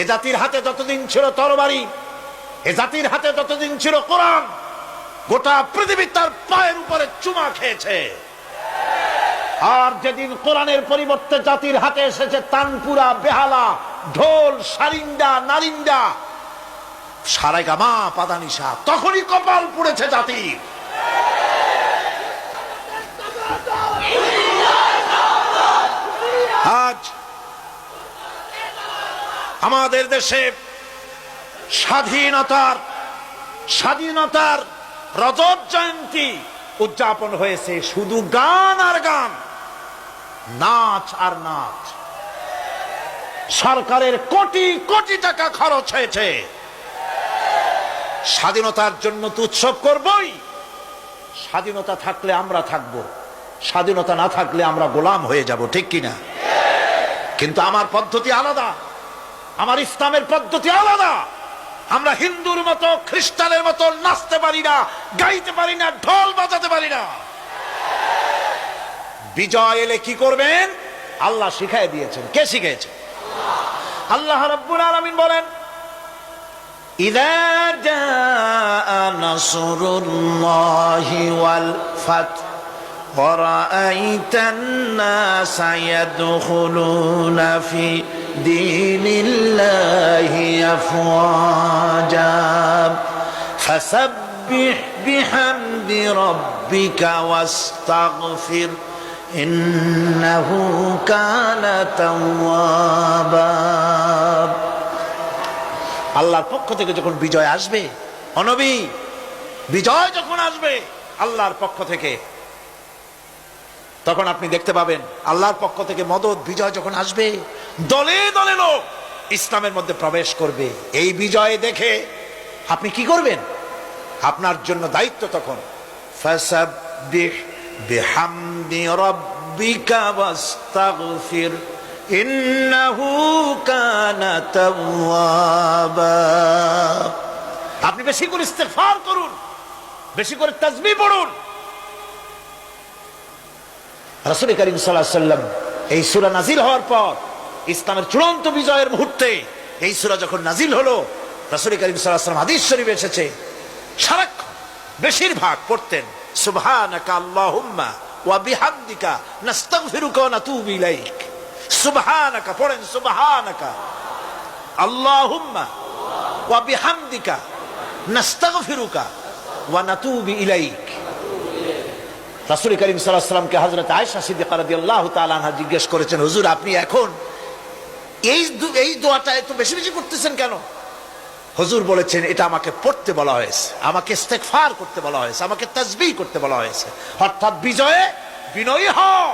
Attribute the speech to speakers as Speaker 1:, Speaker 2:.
Speaker 1: এ জাতির হাতে যতদিন ছিল তরবারি, এ জাতির হাতে যতদিন ছিল কোরআন, গোটা পৃথিবী তার পায়ের উপরে চুমা খেয়েছে। আর যেদিন কোরআনের পরিবর্তে জাতির হাতে এসেছে তানপুরা, বেহালা, ঢোল, সারিন্দা, নারিন্দা, সারেগামা, পাদানিসা, তখনই কপাল পুড়েছে জাতির। আজ আমাদের দেশে স্বাধীনতার রজত জয়ন্তী উদযাপন হয়েছে, শুধু গান আর গান, নাচ আর নাচ। সরকারের কোটি কোটি টাকা খরচ হয়েছে। স্বাধীনতার জন্য তো উৎসব করবই। স্বাধীনতা থাকলে আমরা থাকবো, স্বাধীনতা না থাকলে আমরা গোলাম হয়ে যাব, ঠিক কিনা? কিন্তু আমার পদ্ধতি আলাদা, আমার ইসলামের পদ্ধতি আলাদা। আমরা হিন্দুর মতো, খ্রিস্টানের মতো নাচতে পারি না, গাইতে পারি না, ঢোল বাজাতে পারি না। বিজয় এলে কি করবেন আল্লাহ শিখাই দিয়েছেন। কে শিখিয়েছে? আল্লাহ রাব্বুল আলামিন বলেন, ইযা জাআ নাসরুল্লাহি ওয়াল ফাতহ ওয়া রাআইতান নাসা ইয়াদখুলুনা ফি দীনিল্লাহি আফওয়াজা ফাসাব্বিহ বিহামদি রাব্বিকা ওয়াস্তাগফির ইন্নাহু কানা তাওয়াবা। আল্লাহর পক্ষ থেকে যখন বিজয় আসবে, ও নবী, বিজয় যখন আসবে আল্লাহর পক্ষ থেকে, তখন আপনি দেখতে পাবেন আল্লাহর পক্ষ থেকে মদদ, বিজয় যখন আসবে, দলে দলে লোক ইসলামের মধ্যে প্রবেশ করবে। এই বিজয় দেখে আপনি কি করবেন? আপনার জন্য দায়িত্ব তখন ফাসাব্বিহ বিহামদি রাব্বিকা ওয়াস্তাগফির ইন্নাহু কানা তাওয়াবা। আপনি বেশি করে ইস্তেগফার করুন, বেশি করে তাসবিহ পড়ুন। রাসূল করিম সাল্লাল্লাহু আলাইহি ওয়াসাল্লাম এই সূরা নাজিল হওয়ার পর, ইসলামের চূড়ান্ত বিজয়ের মুহূর্তে এই সূরা যখন নাজিল হলো, রাসূল করিম সাল্লাল্লাহু আলাইহি ওয়াসাল্লাম হাদিস শরীফে এসেছে, সারাক্ষণ বেশিরভাগ পড়তেন সুবহানাকা আল্লাহুম্মা ওয়া বিহামদিকা নাস্তাগফিরুকা ওয়া নাতুবু ইলাইক। সুবহানাকা পড়েন, সুবহানাকা আল্লাহুম্মা ওয়া বিহামদিকা নাস্তাগফিরুকা ওয়া নাতুবু ইলাইক। রাসূল করিম সাল্লাল্লাহু আলাইহি ওয়াসাল্লামকে হযরত আয়েশা সিদ্দিকা রাদিয়াল্লাহু তাআলা আনহা জিজ্ঞেস করেছেন, হুজুর আপনি এখন এই দোয়াটা এত বেশি বেশি করতেছেন কেন? হুজুর বলেছেন, এটা আমাকে পড়তে বলা হয়েছে, আমাকে ইস্তেগফার করতে বলা হয়েছে, আমাকে তাসবিহ করতে বলা হয়েছে, অর্থাৎ বিজয়ে বিনয়ী হও।